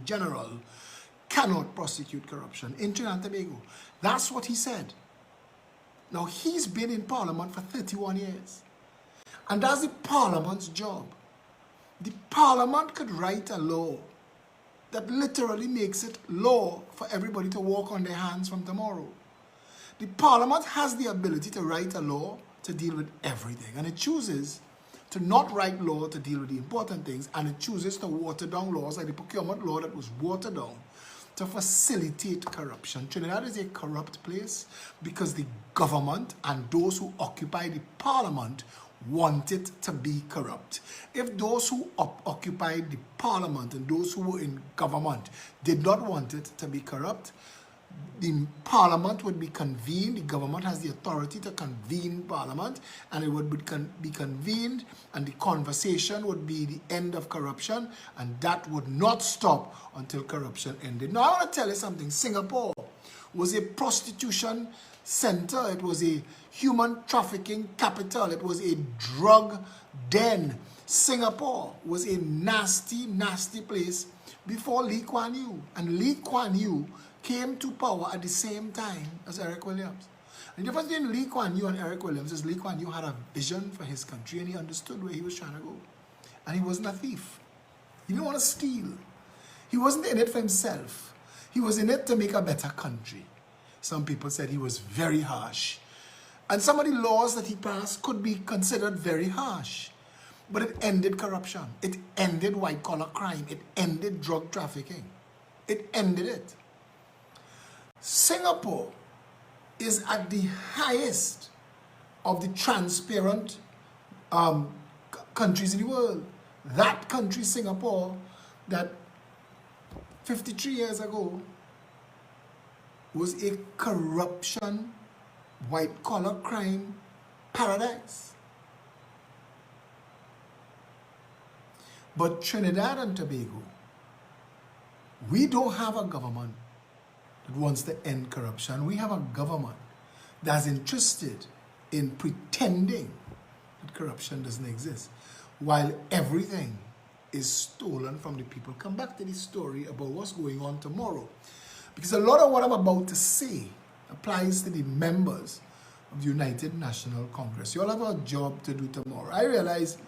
General cannot prosecute corruption in Trinidad and Tobago. That's what he said. Now, he's been in Parliament for 31 years. And that's the Parliament's job. The Parliament could write a law that literally makes it law for everybody to walk on their hands from tomorrow. The Parliament has the ability to write a law to deal with everything. And it chooses to not write law to deal with the important things, and it chooses to water down laws like the procurement law that was watered down to facilitate corruption. Trinidad is a corrupt place because the government and those who occupy the Parliament want it to be corrupt. If those who occupied the Parliament and those who were in government did not want it to be corrupt, the Parliament would be convened. The government has the authority to convene Parliament, and it would be convened, and the conversation would be the end of corruption, and that would not stop until corruption ended. Now, I want to tell you something. Singapore was a prostitution center. It was a human trafficking capital. It was a drug den. Singapore was a nasty, nasty place before Lee Kuan Yew. And Lee Kuan Yew came to power at the same time as Eric Williams. And the difference between Lee Kuan Yew and Eric Williams is Lee Kuan Yew had a vision for his country, and he understood where he was trying to go. And he wasn't a thief. He didn't want to steal. He wasn't in it for himself. He was in it to make a better country. Some people said he was very harsh. And some of the laws that he passed could be considered very harsh. But it ended corruption. It ended white-collar crime. It ended drug trafficking. It ended it. Singapore is at the highest of the transparent countries in the world. That country, Singapore, that 53 years ago was a corruption, white-collar crime paradise. But Trinidad and Tobago, we don't have a government that wants to end corruption. We have a government that's interested in pretending that corruption doesn't exist, while everything is stolen from the people. Come back to the story about what's going on tomorrow, because a lot of what I'm about to say applies to the members of the United National Congress. You all have a job to do tomorrow. I realize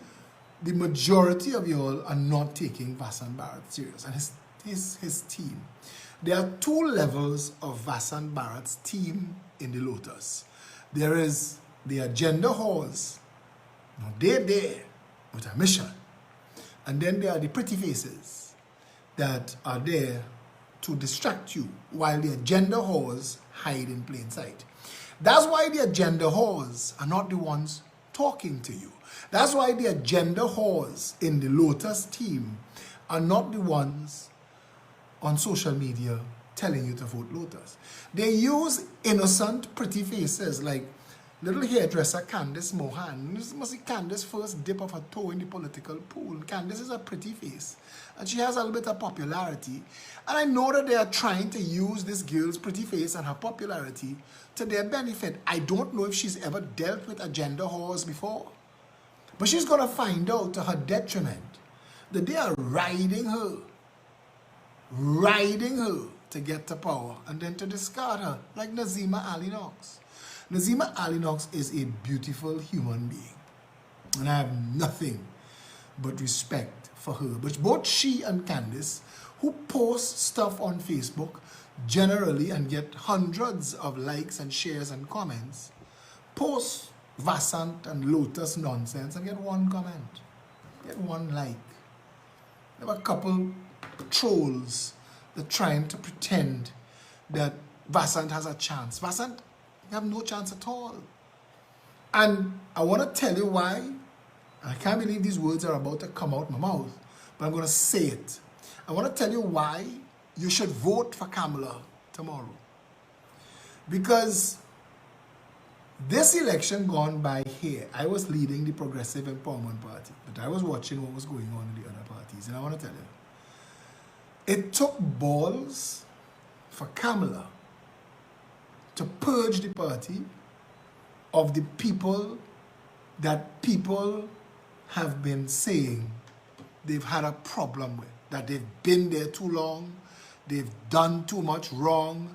the majority of you all are not taking Vasan Barrett serious, and his team. There are two levels of Vasan Barrett's team in the Lotus. There is the agenda whores. Now they're there with a mission. And then there are the pretty faces that are there to distract you while the agenda whores hide in plain sight. That's why the agenda whores are not the ones talking to you. That's why the agenda whores in the Lotus team are not the ones on social media telling you to vote Lotus. They use innocent, pretty faces like little hairdresser Candice Mohan. This must be Candice's first dip of her toe in the political pool. Candice is a pretty face, and she has a little bit of popularity. And I know that they are trying to use this girl's pretty face and her popularity to their benefit. I don't know if she's ever dealt with agenda whores before, but she's going to find out to her detriment that they are riding her to get to power and then to discard her, like Nazima Ali Knox. Nazima Ali Knox is a beautiful human being, and I have nothing but respect for her. But both she and Candice, who post stuff on Facebook generally and get hundreds of likes and shares and comments, post Vasant and Lotus nonsense and get one comment, get one like. There were a couple trolls that are trying to pretend that Vasant has a chance. Vasant have no chance at all. And I want to tell you why. I can't believe these words are about to come out my mouth, but I'm going to say it. I want to tell you why you should vote for Kamla tomorrow. Because this election gone by here, I was leading the Progressive Empowerment Party, but I was watching what was going on in the other parties, and I want to tell you, it took balls for Kamla to purge the party of the people that people have been saying they've had a problem with. that they've been there too long, they've done too much wrong,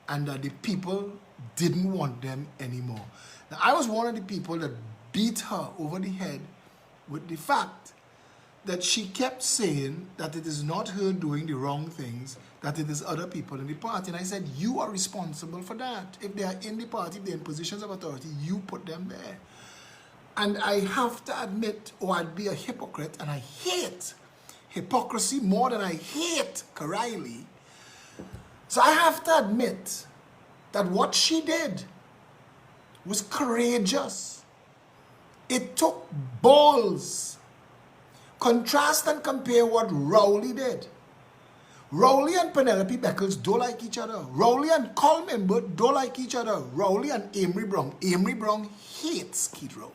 and that the people didn't want them anymore. Now, I was one of the people that beat her over the head with the fact that she kept saying that it is not her doing the wrong things, that it is other people in the party. And I said, you are responsible for that. If they are in the party, if they're in positions of authority, you put them there. And I have to admit, I'd be a hypocrite, and I hate hypocrisy more than I hate Karaili. So I have to admit that what she did was courageous. It took balls. Contrast and compare what Rowley did. Rowley and Penelope Beckles don't like each other. Rowley and Colm Imbert don't like each other. Rowley and Amory Brown. Amory Brown hates Keith Rowley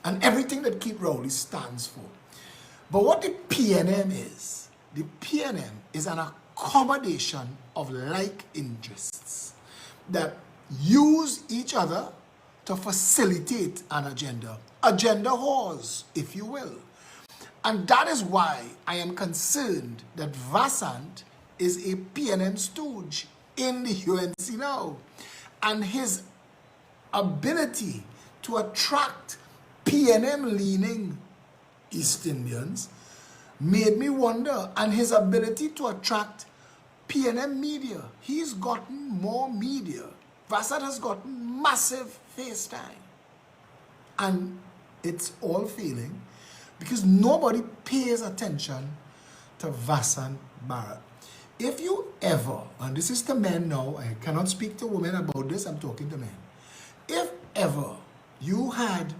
and everything that Keith Rowley stands for. But what the PNM is an accommodation of like interests that use each other to facilitate an agenda. Agenda whores, if you will. And that is why I am concerned that Vassant is a PNM stooge in the UNC now. And his ability to attract PNM-leaning East Indians made me wonder, and his ability to attract PNM media. He's gotten more media. Vassant has gotten massive face time. And it's all failing because nobody pays attention to Vassant Barrett. If you ever, and this is to men now, I cannot speak to women about this, I'm talking to men. If ever you had,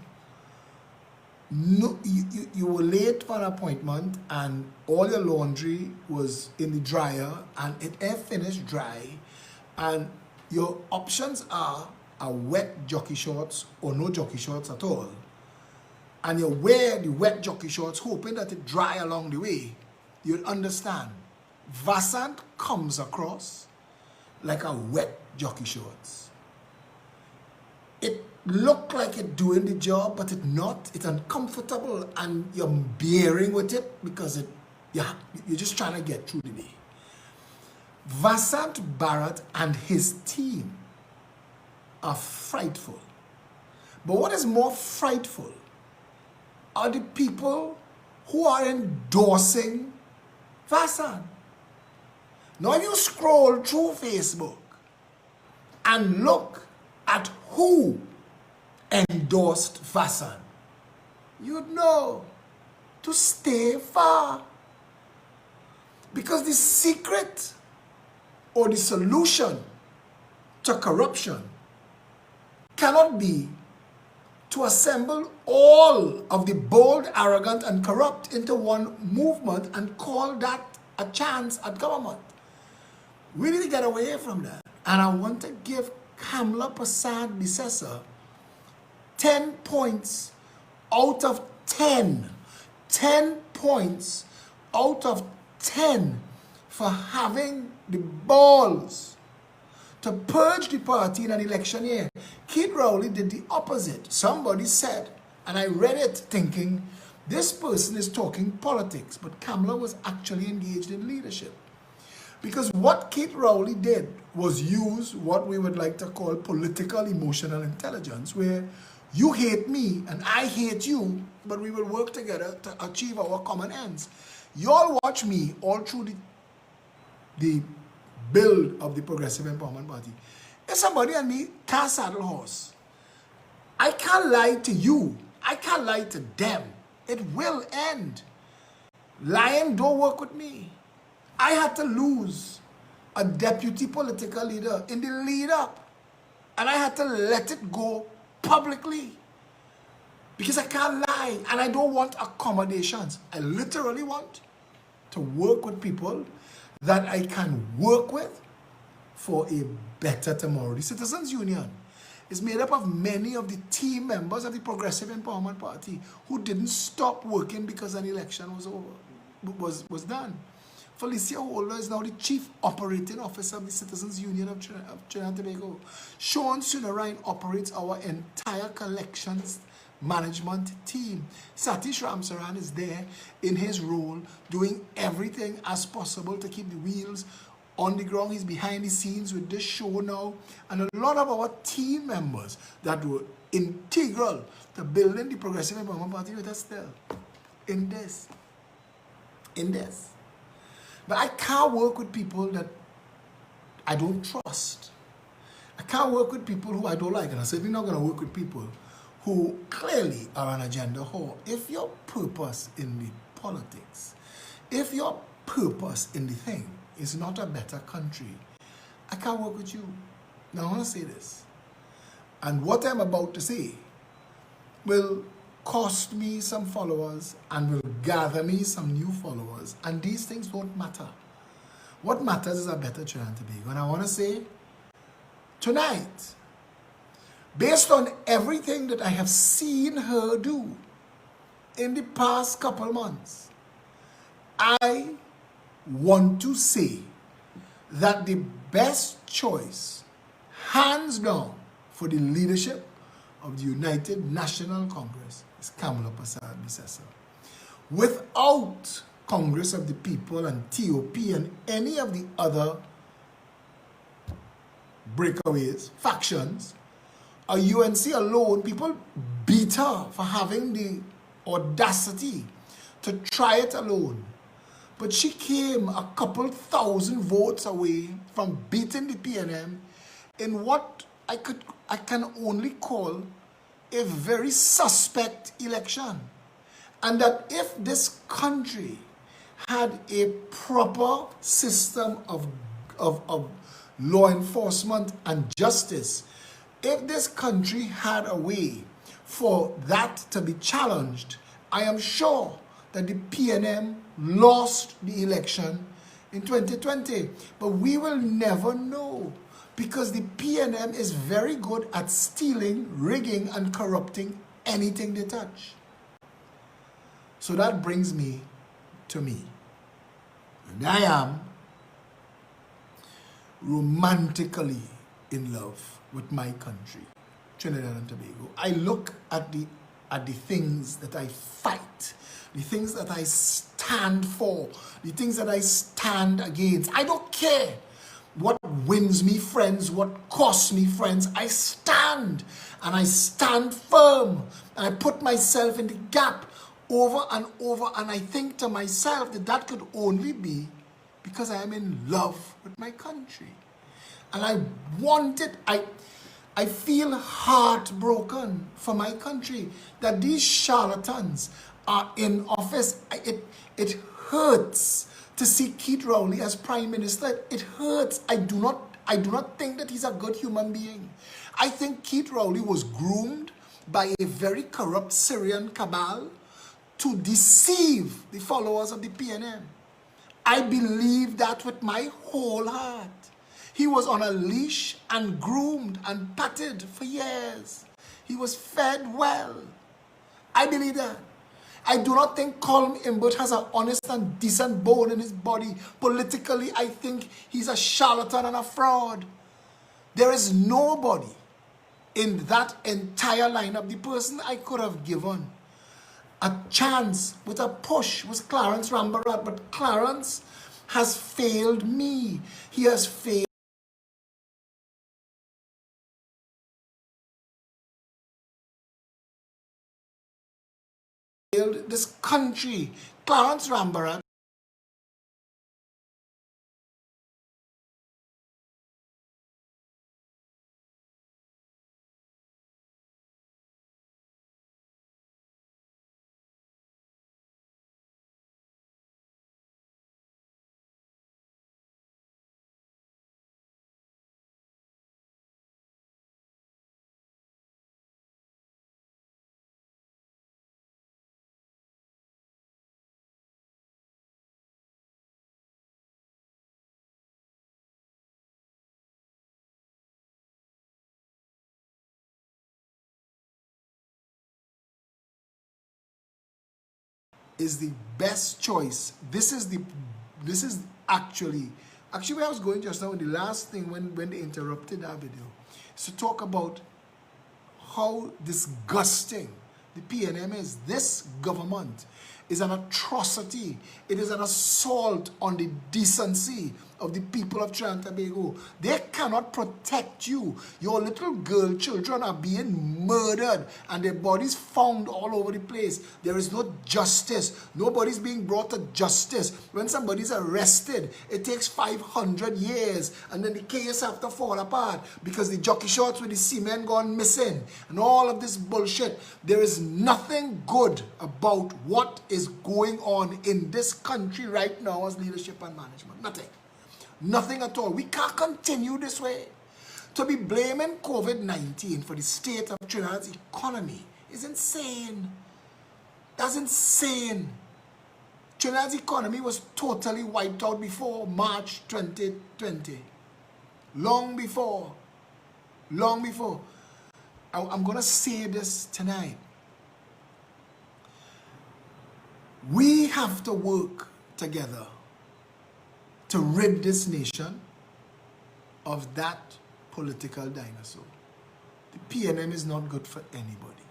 you were late for an appointment and all your laundry was in the dryer and it air finished dry, and your options are wet jockey shorts or no jockey shorts at all, and you wear the wet jockey shorts hoping that it dry along the way, you'll understand. Vassant comes across like a wet jockey shorts. It look like it's doing the job, but it's not. It's uncomfortable and you're bearing with it because you're just trying to get through the day. Vassant Barrett and his team are frightful. But what is more frightful are the people who are endorsing Vassant. Now if you scroll through Facebook and look at who endorsed Vassant, you'd know to stay far. Because the secret or the solution to corruption cannot be to assemble all of the bold, arrogant, and corrupt into one movement and call that a chance at government. We need to get away from that. And I want to give Kamla Persad-Bissessar 10 points out of 10. 10 points out of 10 for having the balls to purge the party in an election year. Keith Rowley did the opposite. Somebody said, and I read it thinking, this person is talking politics, but Kamla was actually engaged in leadership. Because what Keith Rowley did was use what we would like to call political emotional intelligence, where you hate me and I hate you, but we will work together to achieve our common ends. You all watch me all through the build of the Progressive Empowerment Party. If somebody and me can't saddle horse, I can't lie to you. I can't lie to them. It will end. Lying don't work with me. I had to lose a deputy political leader in the lead up. And I had to let it go publicly. Because I can't lie and I don't want accommodations. I literally want to work with people that I can work with for a better tomorrow. The Citizens Union is made up of many of the team members of the Progressive Empowerment Party who didn't stop working because an election was over, was done. Felicia Holder is now the Chief Operating Officer of the Citizens Union of Trinidad and Tobago. Sean Sunarine operates our entire collections management team. Satish Ramsaran is there in his role, doing everything as possible to keep the wheels on the ground. He's behind the scenes with this show now. And a lot of our team members that were integral to building the Progressive Empowerment Party with us still in this. But I can't work with people that I don't trust. I can't work with people who I don't like. And I'm certainly not going to work with people who clearly are an agenda whore. If your purpose in the politics, if your purpose in the thing is not a better country, I can't work with you. Now I want to say this. And what I'm about to say will cost me some followers and will gather me some new followers. And these things don't matter. What matters is a better Trinidad and Tobago. And I want to say, tonight, based on everything that I have seen her do in the past couple months, I want to say that the best choice, hands down, for the leadership of the United National Congress is Kamla Bissessa. Without Congress of the People and TOP and any of the other breakaways, factions, a UNC alone, people beat her for having the audacity to try it alone. But she came a couple thousand votes away from beating the PNM in what I can only call a very suspect election. And that if this country had a proper system of law enforcement and justice, if this country had a way for that to be challenged, I am sure that the PNM lost the election in 2020. But we will never know, because the PNM is very good at stealing, rigging, and corrupting anything they touch. So that brings me to me. And I am romantically in love with my country, Trinidad and Tobago. I look at the things that I fight, the things that I stand for, the things that I stand against. I don't care what wins me friends, what costs me friends. I stand, and I stand firm, and I put myself in the gap over and over, and I think to myself that that could only be because I am in love with my country. And I want it, I feel heartbroken for my country that these charlatans are in office. It hurts to see Keith Rowley as Prime Minister. It hurts. I do not think that he's a good human being. I think Keith Rowley was groomed by a very corrupt Syrian cabal to deceive the followers of the PNM. I believe that with my whole heart. He was on a leash and groomed and patted for years. He was fed well. I believe that. I do not think Colm Imbert has an honest and decent bone in his body. Politically, I think he's a charlatan and a fraud. There is nobody in that entire lineup. The person I could have given a chance with a push was Clarence Rambarat, but Clarence has failed me. He has failed this country. Clarence Rambarat is the best choice. This is actually where I was going just now in the last thing when they interrupted that video, is to talk about how disgusting the PNM is. This government is an atrocity. It is an assault on the decency of the people of Trinidad and Tobago. They cannot protect you. Your little girl children are being murdered and their bodies found all over the place. There is no justice. Nobody's being brought to justice. When somebody's arrested, it takes 500 years and then the case have to fall apart because the jockey shorts with the cement gone missing and all of this bullshit. There is nothing good about what is going on in this country right now as leadership and management. Nothing. Nothing at all. We can't continue this way. To be blaming COVID-19 for the state of Trinidad's economy is insane. That's insane. Trinidad's economy was totally wiped out before March 2020. Long before. Long before. I'm going to say this tonight. We have to work together to rid this nation of that political dinosaur. The PNM is not good for anybody.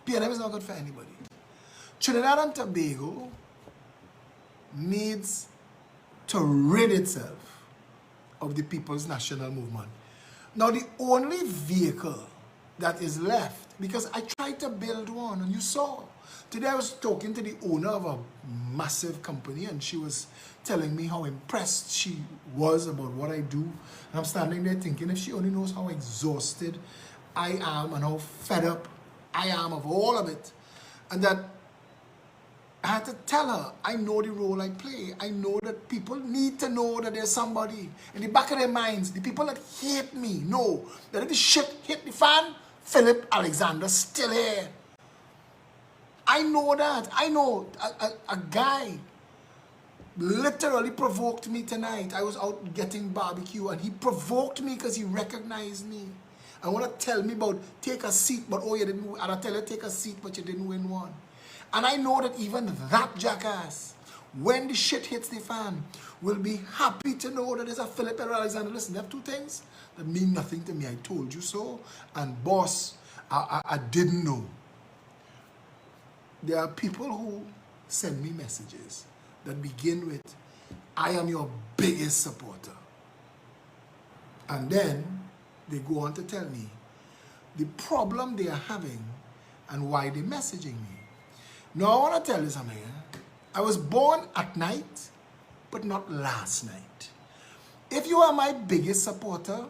PNM is not good for anybody. Trinidad and Tobago needs to rid itself of the People's National Movement. Now the only vehicle that is left, because I tried to build one and you saw, today I was talking to the owner of a massive company and she was telling me how impressed she was about what I do. And I'm standing there thinking, if she only knows how exhausted I am and how fed up I am of all of it. And that I had to tell her, I know the role I play. I know that people need to know that there's somebody in the back of their minds. The people that hate me know that if the shit hit the fan, Phillip Alexander's still here. I know that. I know a guy literally provoked me tonight. I was out getting barbecue and he provoked me because he recognized me. I want to tell me about take a seat, but oh, you didn't. And I tell her take a seat, but you didn't win one. And I know that even that jackass, when the shit hits the fan, will be happy to know that there's a Phillip Alexander. Listen, there are two things that mean nothing to me. I told you so. And boss, I didn't know. There are people who send me messages that begin with, I am your biggest supporter. And then they go on to tell me the problem they are having and why they're messaging me. Now I want to tell you something. I was born at night, but not last night. If you are my biggest supporter,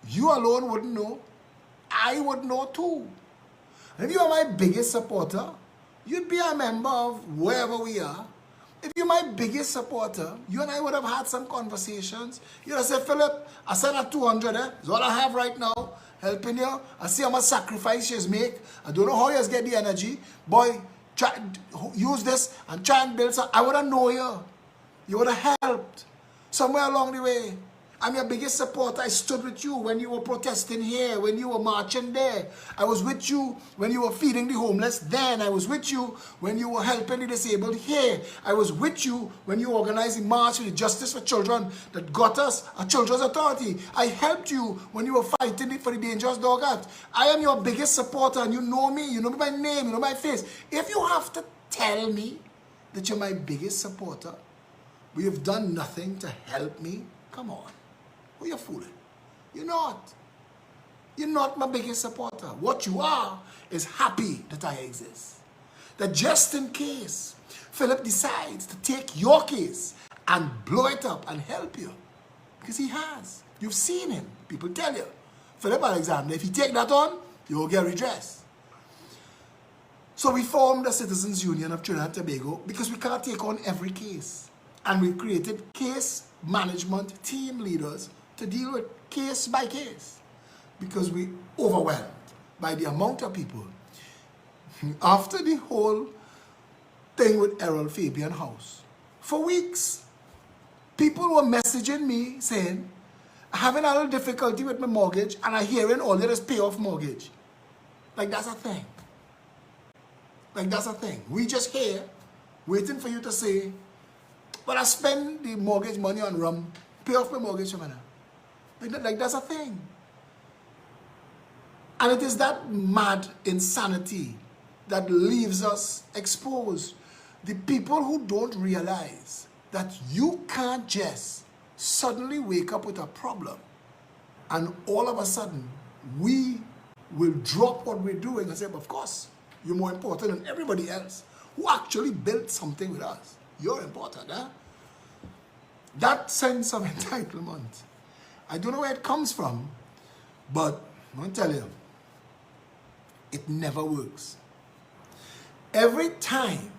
you alone wouldn't know. I would know too. And if you are my biggest supporter, you'd be a member of wherever we are. If you're my biggest supporter, you and I would have had some conversations. You'd have said, Phillip, I sent her 200, That's all I have right now, helping you. I see how much sacrifice you make. I don't know how you get the energy. Boy, try, use this and try and build some. I would have known you. You would have helped somewhere along the way. I'm your biggest supporter. I stood with you when you were protesting here, when you were marching there. I was with you when you were feeding the homeless then. I was with you when you were helping the disabled here. I was with you when you organized the march for the justice for children that got us a children's authority. I helped you when you were fighting for the Dangerous Dog Act. I am your biggest supporter and you know me. You know me by name. You know my face. If you have to tell me that you're my biggest supporter, but you've done nothing to help me, come on. Who are you fooling? You're not. You're not my biggest supporter. What you are is happy that I exist. That just in case Phillip decides to take your case and blow it up and help you. Because he has. You've seen him. People tell you. Phillip Alexander, if you take that on, you will get redress. So we formed the Citizens Union of Trinidad and Tobago because we can't take on every case. And we created case management team leaders to deal with case by case because we overwhelmed by the amount of people. After the whole thing with Errol Fabian House, for weeks, people were messaging me saying, I'm having a little difficulty with my mortgage and I'm hearing all there is pay off mortgage. Like that's a thing. Like that's a thing. We just here waiting for you to say, but I spend the mortgage money on rum, pay off my mortgage for now. Like that's a thing. And it is that mad insanity that leaves us exposed. The people who don't realize that you can't just suddenly wake up with a problem and all of a sudden we will drop what we're doing and say, of course, you're more important than everybody else who actually built something with us. You're important, huh? That sense of entitlement, I don't know where it comes from, but I'm going to tell you, it never works. Every time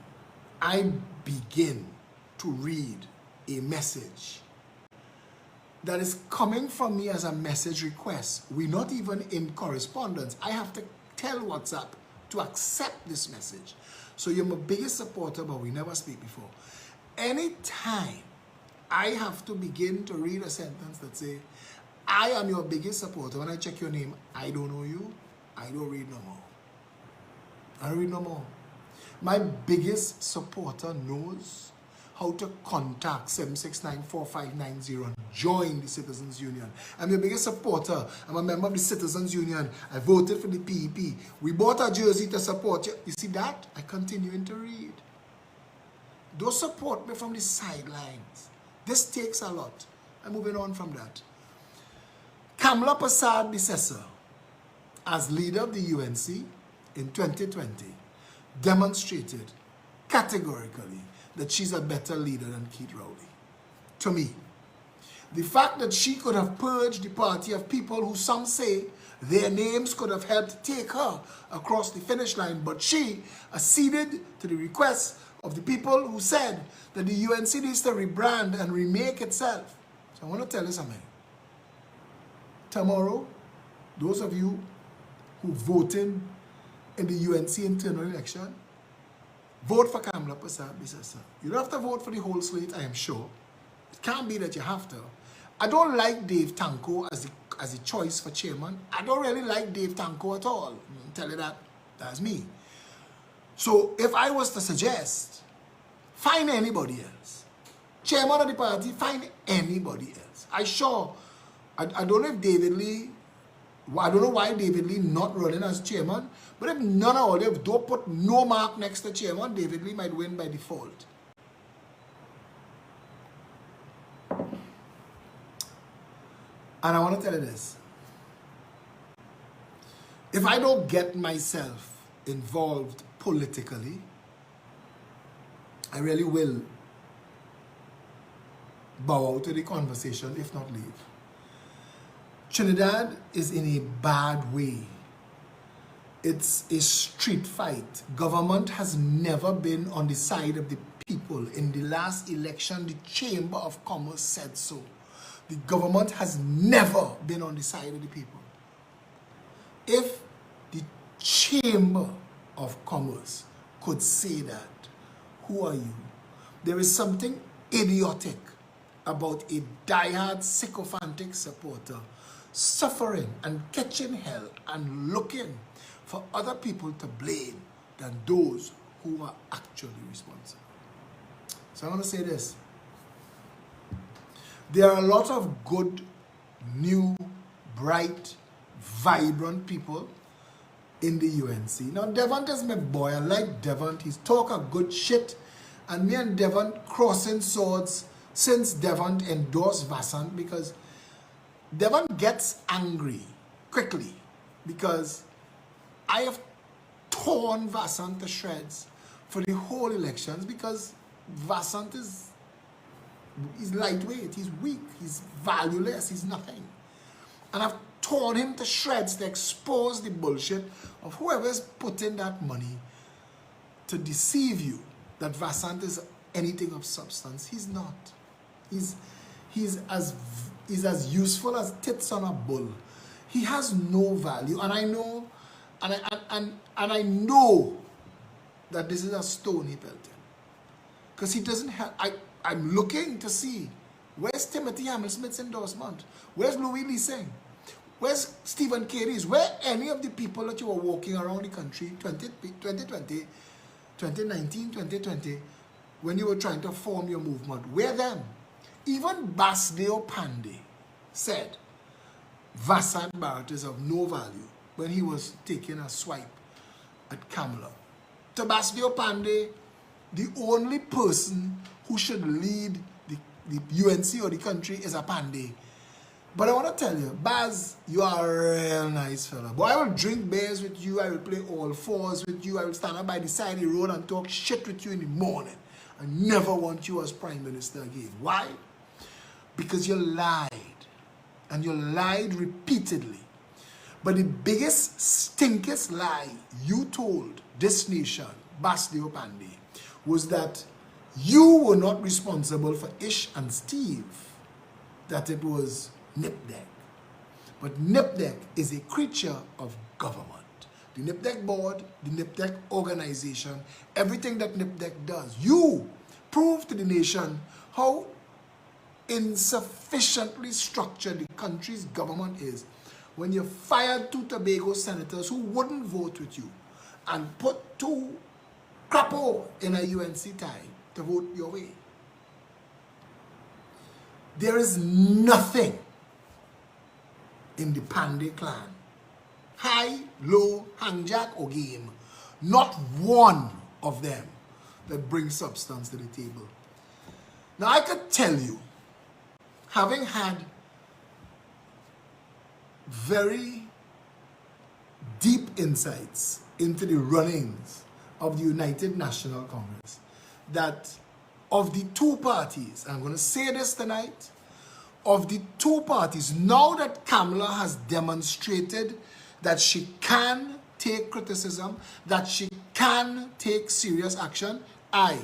I begin to read a message that is coming from me as a message request, we're not even in correspondence. I have to tell WhatsApp to accept this message. So you're my biggest supporter, but we never speak before. Anytime I have to begin to read a sentence that say, I am your biggest supporter, when I check your name, I don't know you, I don't read no more. I don't read no more. My biggest supporter knows how to contact 769-4590 and join the Citizens Union. I'm your biggest supporter. I'm a member of the Citizens Union. I voted for the PEP. We bought a jersey to support you. You see that? I continuing to read. Don't support me from the sidelines. This takes a lot. I'm moving on from that. Kamla Bissessar, as leader of the UNC in 2020, demonstrated categorically that she's a better leader than Keith Rowley. To me, the fact that she could have purged the party of people who some say their names could have helped take her across the finish line, but she acceded to the request of the people who said that the UNC needs to rebrand and remake itself. So I want to tell you something. Tomorrow, those of you who voted in the UNC internal election, vote for Kamla Bissessar. You don't have to vote for the whole slate, I am sure. It can't be that you have to. I don't like Dave Tanko as a choice for chairman. I don't really like Dave Tanko at all. I'll tell you that. That's me. So if I was to suggest, find anybody else. Chairman of the party, find anybody else. I don't know if David Lee, I don't know why David Lee not running as chairman, but if none of all, if don't put no mark next to chairman, David Lee might win by default. And I want to tell you this. If I don't get myself involved politically, I really will bow out to the conversation, if not leave. Trinidad is in a bad way. It's a street fight. Government has never been on the side of the people. In the last election, the Chamber of Commerce said so. The government has never been on the side of the people. If the Chamber of Commerce could say that, who are you? There is something idiotic about a diehard sycophantic supporter suffering and catching hell and looking for other people to blame than those who are actually responsible. So I want to say this. There are a lot of good, new, bright, vibrant people in the UNC. Now, Devon is my boy. I like Devon. He's talk a good shit. And me and Devon crossing swords since Devon endorsed Vassant, because Devon gets angry quickly because I have torn Vassant to shreds for the whole elections, because Vassant is lightweight, he's weak, he's valueless, he's nothing. And I've torn him to shreds to expose the bullshit of whoever's putting that money to deceive you that Vassant is anything of substance. He's not. He's as useful as tits on a bull. He has no value, and I know, and I know that this is a stone he built in, because he doesn't have. I'm looking to see where's Timothy Hammersmith's endorsement, where's Louis Lee Singh, where's Stephen Carey's, where any of the people that you were walking around the country 2020, 2019, 2020, when you were trying to form your movement, where them? Even Basdeo Pandey said Vassant Barrett is of no value when he was taking a swipe at Kamla. to Basdio Pandey, the only person who should lead the UNC or the country is a Pandey. But I want to tell you, Baz, you are a real nice fella. Boy, I will drink beers with you. I will play all fours with you. I will stand up by the side of the road and talk shit with you in the morning. I never want you as Prime Minister again. Why? Because you lied. And you lied repeatedly. But the biggest, stinkest lie you told this nation, Basdio Pandey, was that you were not responsible for Ish and Steve. That it was NIPDEC. But NIPDEC is a creature of government. The NIPDEC board, the NIPDEC organization, everything that NIPDEC does. You prove to the nation how insufficiently structured the country's government is when you fired 2 Tobago senators who wouldn't vote with you and put 2 crapo in a UNC tie to vote your way. There is nothing in the Pandey clan, high, low, hangjack or game, not one of them that brings substance to the table. Now I could tell you, having had very deep insights into the runnings of the United National Congress, that of the 2 parties, I'm going to say this tonight, of the 2 parties, now that Kamla has demonstrated that she can take criticism, that she can take serious action, I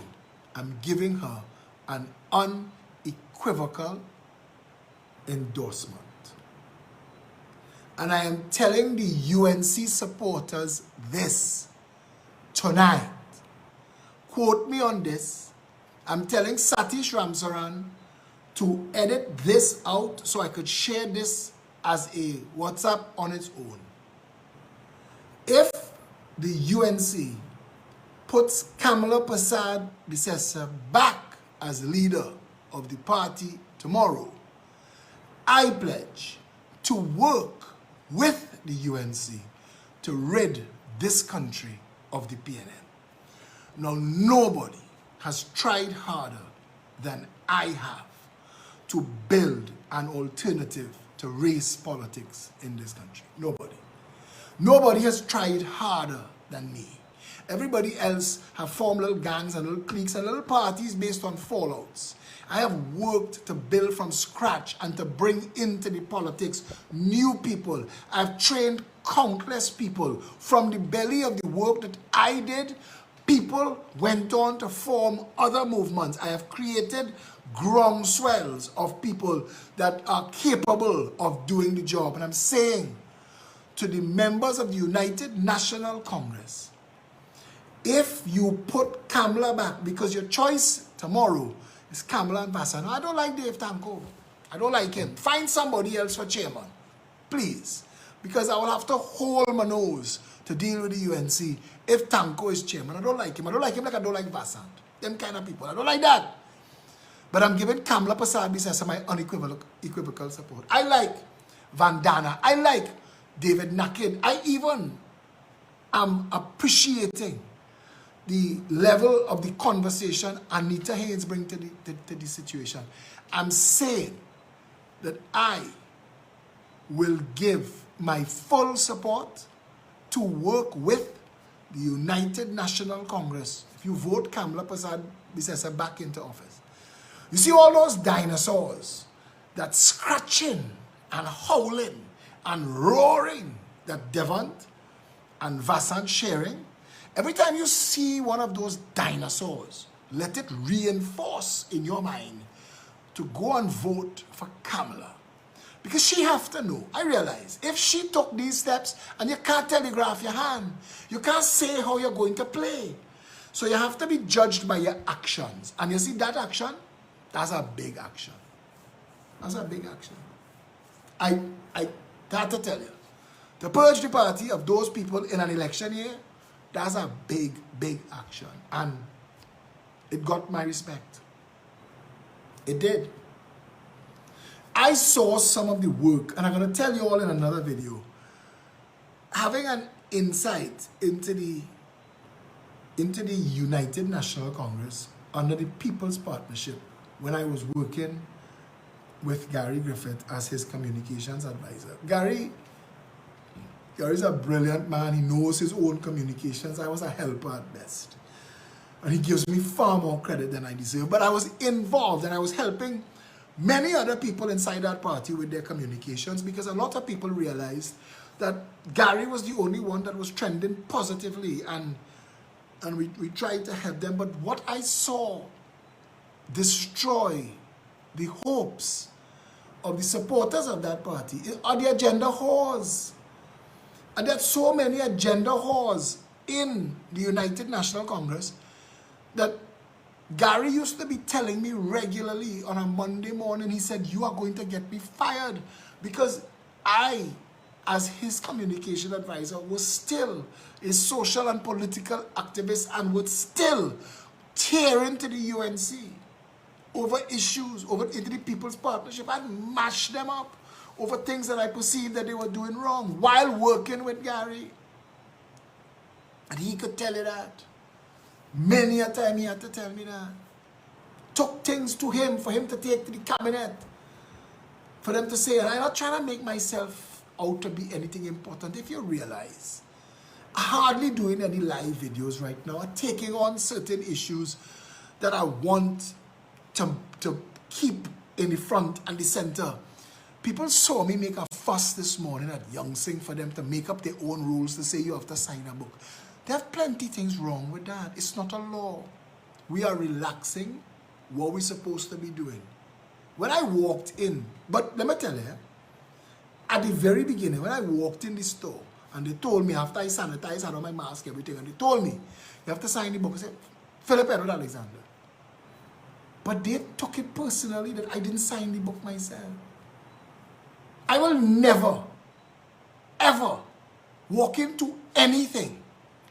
am giving her an unequivocal endorsement. And I am telling the UNC supporters this tonight. Quote me on this. I'm telling Satish Ramsaran to edit this out so I could share this as a WhatsApp on its own. If the UNC puts Kamla Prasad Bisesa back as leader of the party tomorrow, I pledge to work with the UNC to rid this country of the PNN. Now, nobody has tried harder than I have to build an alternative to race politics in this country. Nobody. Nobody has tried harder than me. Everybody else have formed little gangs and little cliques and little parties based on fallouts. I have worked to build from scratch and to bring into the politics new people. I've trained countless people. From the belly of the work that I did, people went on to form other movements. I have created groundswells of people that are capable of doing the job. And I'm saying to the members of the United National Congress, if you put Kamla back, because your choice tomorrow is Kamla and Vasa. Now, I don't like Dave Tanko. I don't like him. Find somebody else for chairman, please. Because I will have to hold my nose to deal with the UNC if Tanko is chairman. I don't like him. I don't like him like I don't like Vasant. Them kind of people. I don't like that. But I'm giving Kamla Prasad Bisesa my unequivocal support. I like Vandana. I like David Nakid. I even am appreciating the level of the conversation Anita Haynes brings to the situation. I'm saying that I will give my full support to work with the United National Congress if you vote Kamla Prasad Bisesa back into office. You see all those dinosaurs that scratching and howling and roaring that Devant and Vasant sharing? Every time you see one of those dinosaurs, let it reinforce in your mind to go and vote for Kamla. Because she have to know. I realize if she took these steps and you can't telegraph your hand, you can't say how you're going to play. So you have to be judged by your actions. And you see that action? That's a big action. That's a big action. I got to tell you, to purge the party of those people in an election year, that's a big, big action. And it got my respect. It did. I saw some of the work, and I'm going to tell you all in another video, having an insight into the into the United National Congress under the People's Partnership when I was working with Gary Griffith as his communications advisor. Gary's a brilliant man. He knows his own communications. I was a helper at best. And he gives me far more credit than I deserve. But I was involved and I was helping many other people inside that party with their communications, because a lot of people realized that Gary was the only one that was trending positively, and we tried to help them. But what I saw destroy the hopes of the supporters of that party are the agenda whores. And there's so many agenda whores in the United National Congress that Gary used to be telling me regularly on a Monday morning. He said, you are going to get me fired, because I, as his communication advisor, was still a social and political activist and would still tear into the UNC over issues, into the People's Partnership, and mash them up over things that I perceived that they were doing wrong while working with Gary. And he could tell you that. Many a time he had to tell me that. Took things to him for him to take to the cabinet, for them to say, and I'm not trying to make myself out to be anything important. If you realize, I'm hardly doing any live videos right now. I'm taking on certain issues that I want to keep in the front and the center. People saw me make a fuss this morning at Young Sing for them to make up their own rules to say you have to sign a book. There are plenty of things wrong with that. It's not a law. We are relaxing what we're supposed to be doing. When I walked in, but let me tell you, at the very beginning, when I walked in the store, and they told me after I sanitized, had on my mask, everything, and they told me, you have to sign the book. I said, Phillip Edward Alexander. But they took it personally that I didn't sign the book myself. I will never, ever walk into anything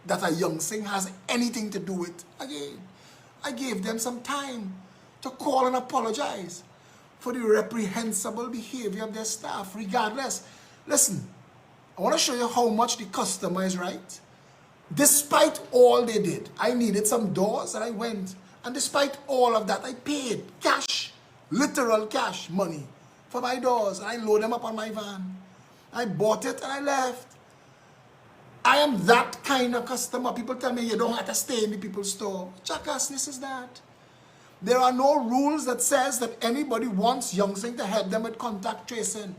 that a Young Sing has anything to do with again. I gave them some time to call and apologize for the reprehensible behavior of their staff, regardless. Listen, I want to show you how much the customer is right. Despite all they did, I needed some doors and I went. And despite all of that, I paid cash, literal cash money for my doors. And I loaded them up on my van. I bought it and I left. I am that kind of customer. People tell me you don't have to stay in the people's store. Jackassness is that. There are no rules that says that anybody wants Young Sing to help them with contact tracing.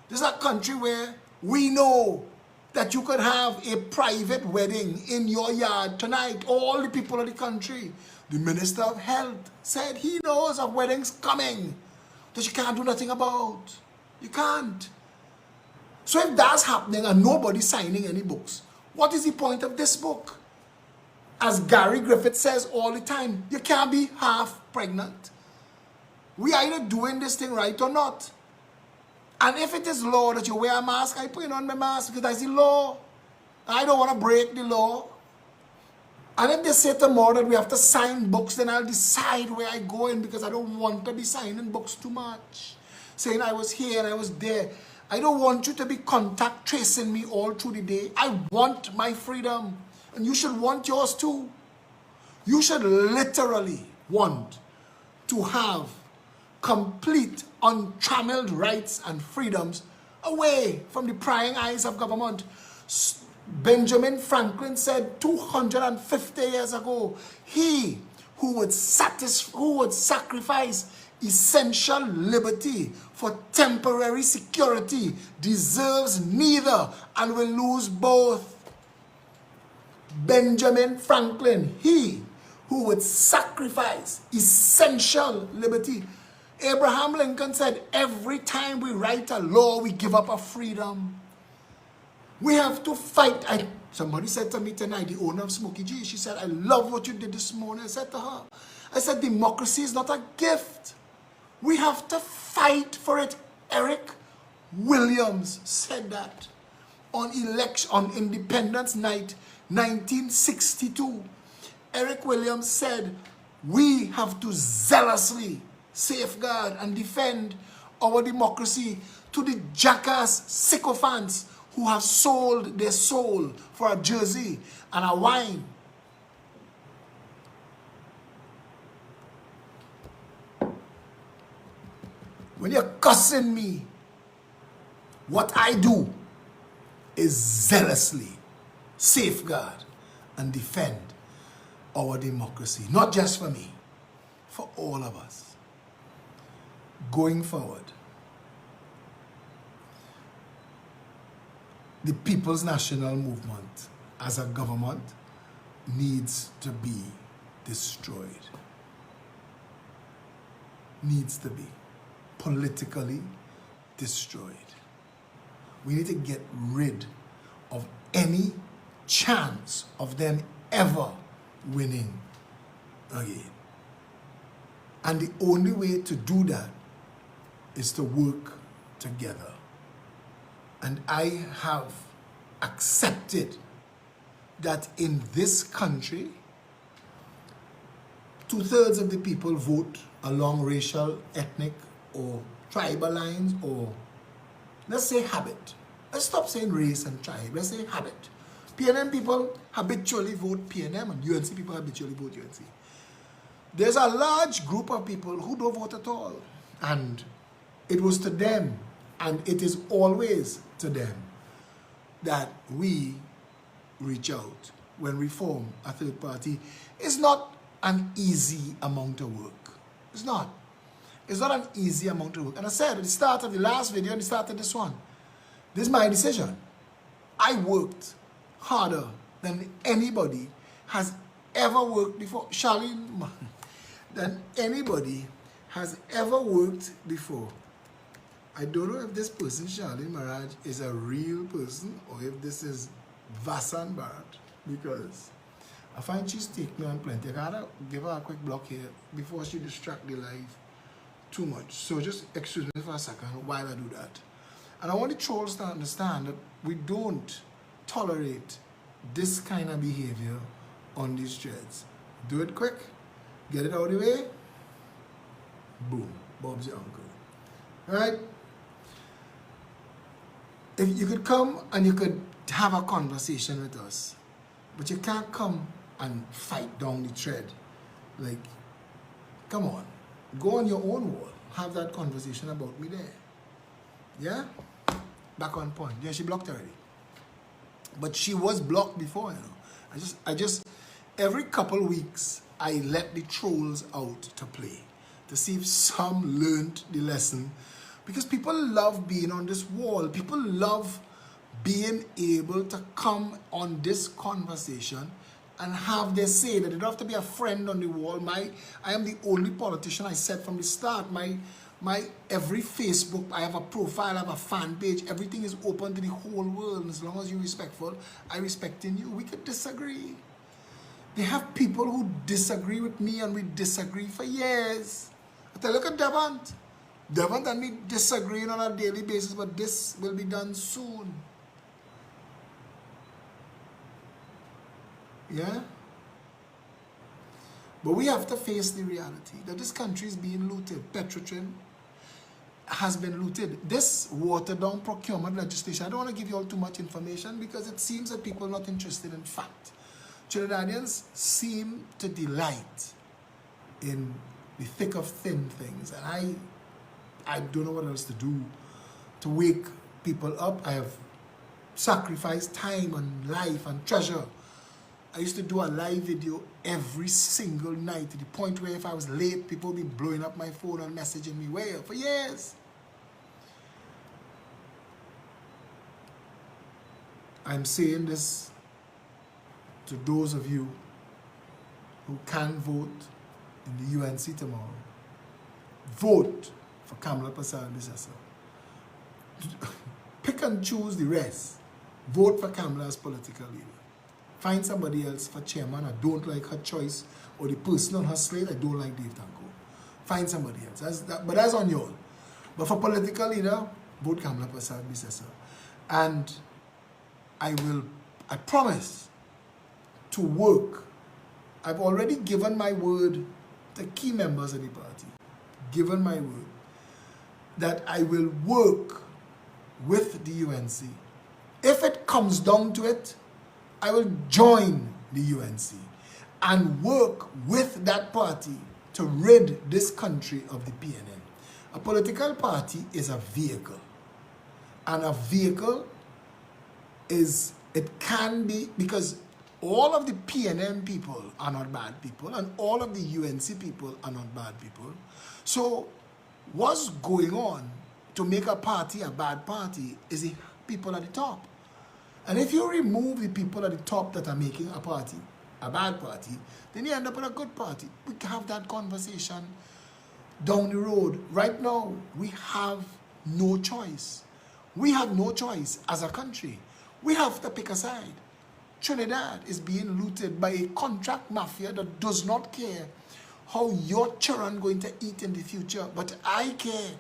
This is a country where we know that you could have a private wedding in your yard tonight. All the people of the country. The Minister of Health said he knows of weddings coming that you can't do nothing about. You can't. So if that's happening and nobody's signing any books, what is the point of this book? As Gary Griffith says all the time, you can't be half pregnant. We are either doing this thing right or not. And if it is law that you wear a mask, I put on my mask because that's the law. I don't want to break the law. And if they say tomorrow that we have to sign books, then I'll decide where I go in, because I don't want to be signing books too much. Saying I was here and I was there. I don't want you to be contact tracing me all through the day. I want my freedom. And you should want yours too. You should literally want to have complete, untrammeled rights and freedoms away from the prying eyes of government. Benjamin Franklin said 250 years ago, he who would sacrifice essential liberty for temporary security deserves neither and will lose both. Benjamin Franklin, he who would sacrifice essential liberty. Abraham Lincoln said, every time we write a law, we give up a freedom. We have to fight. Somebody said to me tonight, the owner of Smokey G, she said, I love what you did this morning. I said to her, I said, democracy is not a gift. We have to fight for it. Eric Williams said that on Independence Night, 1962. Eric Williams said, we have to zealously safeguard and defend our democracy to the jackass sycophants who have sold their soul for a jersey and a wine. when you're cussing me, what I do is zealously safeguard and defend our democracy. Not just for me, for all of us. Going forward, the People's National Movement as a government needs to be destroyed. Needs to be politically destroyed. We need to get rid of any chance of them ever winning again. And the only way to do that is to work together. And I have accepted that in this country, 2/3 of the people vote along racial, ethnic, or tribal lines, or let's say habit. Let's stop saying race and tribe. Let's say habit. PNM people habitually vote PNM, and UNC people habitually vote UNC. There's a large group of people who don't vote at all. And it was to them, and it is always to them, that we reach out when we form a third party. It's not an easy amount of work. It's not. It's not an easy amount of work. And I said at the start of the last video and the start of this one, this is my decision. I worked harder than anybody has ever worked before. Charlene, than anybody has ever worked before. I don't know if this person, Charlene Maraj, is a real person or if this is Vasan Bharat, because I find she's taking me on plenty. I gotta give her a quick block here before she distracts the live too much. So just excuse me for a second while I do that. And I want the trolls to understand that we don't tolerate this kind of behavior on these threads. Do it quick, get it out of the way, boom, Bob's your uncle. All right? If you could come and you could have a conversation with us, but you can't come and fight down the thread. Like, come on, go on your own wall, have that conversation about me there. Yeah? Back on point. Yeah, she blocked already. But she was blocked before, you know. I just, every couple weeks, I let the trolls out to play, to see if some learned the lesson. Because people love being on this wall. People love being able to come on this conversation and have their say. That they don't have to be a friend on the wall. I am the only politician, I said from the start. My every Facebook, I have a profile, I have a fan page. Everything is open to the whole world. And as long as you're respectful, I respect in you. We could disagree. They have people who disagree with me, and we disagree for years. But look at Devant. Devant and me disagreeing on a daily basis, but this will be done soon. Yeah? But we have to face the reality that this country is being looted. Petrotrin has been looted. This watered down procurement legislation, I don't want to give you all too much information because it seems that people are not interested in fact. Trinidadians seem to delight in the thick of thin things, and I don't know what else to do to wake people up. I have sacrificed time and life and treasure. I used to do a live video every single night to the point where if I was late, people would be blowing up my phone and messaging me for years. I'm saying this to those of you who can vote in the UNC tomorrow. Vote for Kamla Bissessa. Pick and choose the rest. Vote for Kamla as political leader. Find somebody else for chairman. I don't like her choice, or the person on her slate. I don't like Dave Tanko. Find somebody else. But that's on you all. But for political leader, vote Kamla Bissessa. And I promise to work. I've already given my word to key members of the party. Given my word that I will work with the UNC. If it comes down to it, I will join the UNC and work with that party to rid this country of the PNM. A political party is a vehicle. And a vehicle it can be, because all of the PNM people are not bad people, and all of the UNC people are not bad people. So what's going on to make a party a bad party is the people at the top. And if you remove the people at the top that are making a party a bad party, then you end up with a good party. We can have that conversation down the road. Right now, we have no choice. We have no choice as a country. We have to pick a side. Trinidad is being looted by a contract mafia that does not care how your children are going to eat in the future, but I care.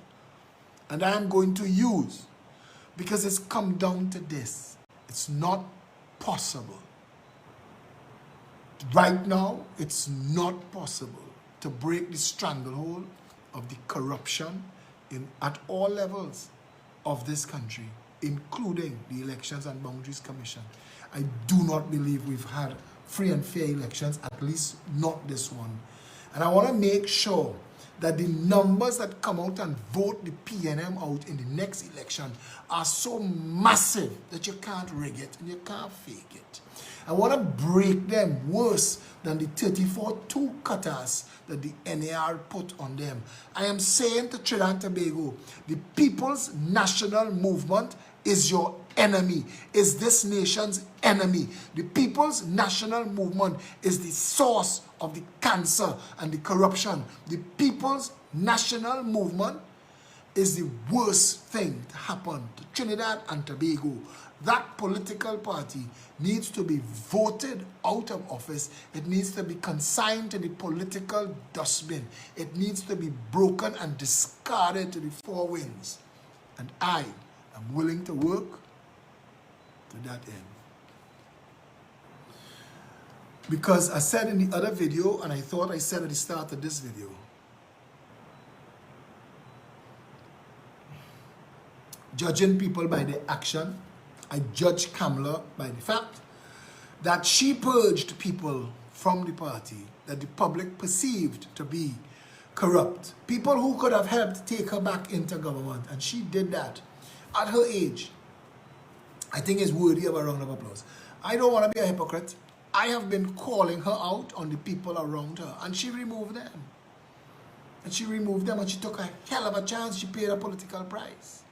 And I am going to use, because it's come down to this. It's not possible. Right now, it's not possible to break the stranglehold of the corruption at all levels of this country, including the Elections and Boundaries Commission. I do not believe we've had free and fair elections, at least not this one. And I want to make sure that the numbers that come out and vote the PNM out in the next election are so massive that you can't rig it and you can't fake it. I want to break them worse than the 34-2 cutters that the NAR put on them. I am saying to Trinidad and Tobago, the People's National Movement is your enemy, is this nation's enemy. The People's National Movement is the source of the cancer and the corruption. The People's National Movement is the worst thing to happen to Trinidad and Tobago. That political party needs to be voted out of office. It needs to be consigned to the political dustbin. It needs to be broken and discarded to the four winds. And I am willing to work to that end. Because I said in the other video, and I thought I said at the start of this video, judging people by their action, I judge Kamla by the fact that she purged people from the party that the public perceived to be corrupt. People who could have helped take her back into government, and she did that at her age. I think is worthy of a round of applause. I don't want to be a hypocrite. I have been calling her out on the people around her, and she removed them. And she removed them, and she took a hell of a chance. She paid a political price.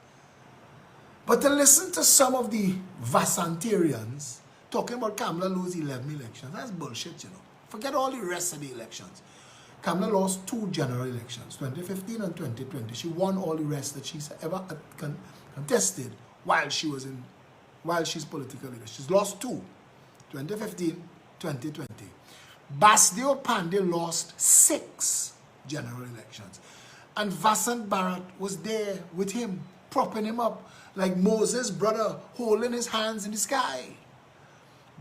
But to listen to some of the Vassantarians talking about Kamla lose 11 elections, that's bullshit, you know. Forget all the rest of the elections. Kamla lost 2 general elections, 2015 and 2020. She won all the rest that she's ever contested while she's political leader. She's lost 2, 2015, 2020. Basdeo Pandey lost 6 general elections. And Vasant Bharat was there with him, propping him up like Moses' brother holding his hands in the sky.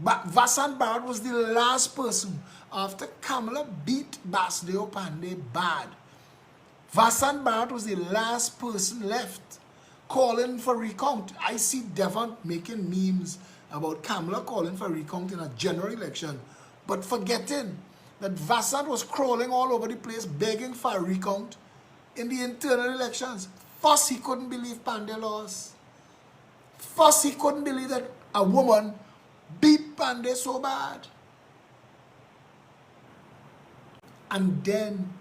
But Vasant Bharat was the last person after Kamla beat Basdeo Pandey bad. Vasant Bharat was the last person left calling for recount. I see Devon making memes about Kamla calling for recount in a general election, but forgetting that Vasant was crawling all over the place begging for a recount in the internal elections. First, he couldn't believe Pandey lost. First, he couldn't believe that a woman beat Pandey so bad. And then,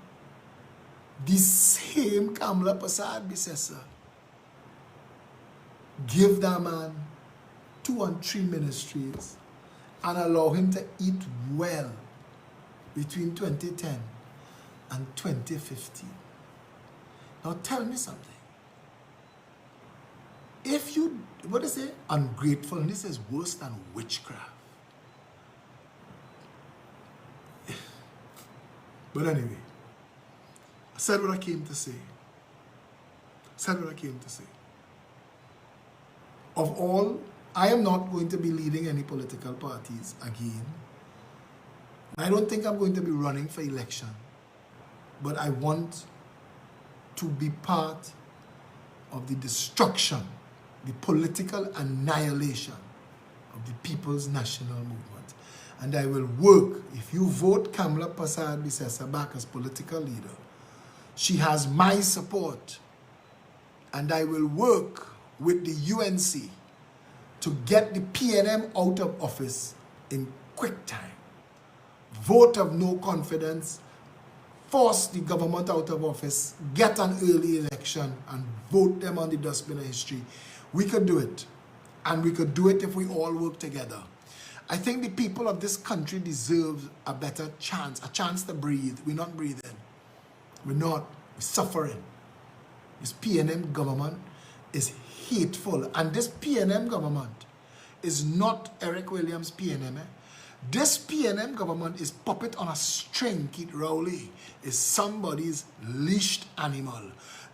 the same Kamla Prasad Bisesa give that man 2 and 3 ministries and allow him to eat well between 2010 and 2015. Now tell me something. If you, what is it? Ungratefulness is worse than witchcraft. But anyway, I said what I came to say. Of all, I am not going to be leading any political parties again. I don't think I'm going to be running for election. But I want to be part of the destruction, the political annihilation of the People's National Movement. And I will work, if you vote Kamla Prasad Bisesa back as political leader, she has my support and I will work with the UNC to get the PNM out of office in quick time. Vote of no confidence, force the government out of office, get an early election, and vote them on the dustbin of history. We could do it. And we could do it if we all work together. I think the people of this country deserve a better chance, a chance to breathe. We're not breathing. We're not. We're suffering. This PNM government is hateful. And this PNM government is not Eric Williams' PNM. This PNM government is puppet on a string, Keith Rowley. Is somebody's leashed animal.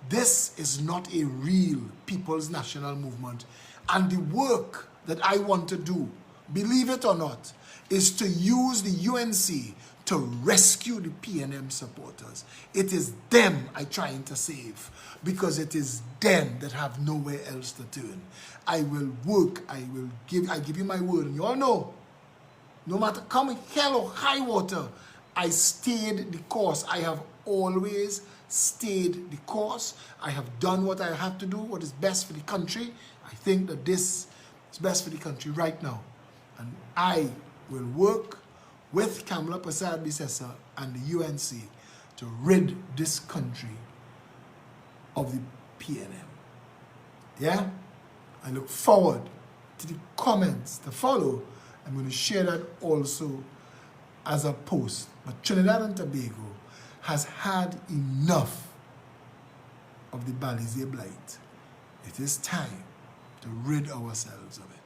This is not a real People's National Movement. And the work that I want to do, believe it or not, is to use the UNC to rescue the PNM supporters. It is them I'm trying to save, because it is them that have nowhere else to turn. I will work, I give you my word, and you all know, no matter come hell or high water, I stayed the course. I have always stayed the course. I have done what I have to do, what is best for the country. I think that this is best for the country right now. And I will work with Kamla Persad-Bissessar and the UNC to rid this country of the PNM. Yeah? I look forward to the comments to follow. I'm going to share that also as a post. But Trinidad and Tobago has had enough of the Balize blight. It is time to rid ourselves of it.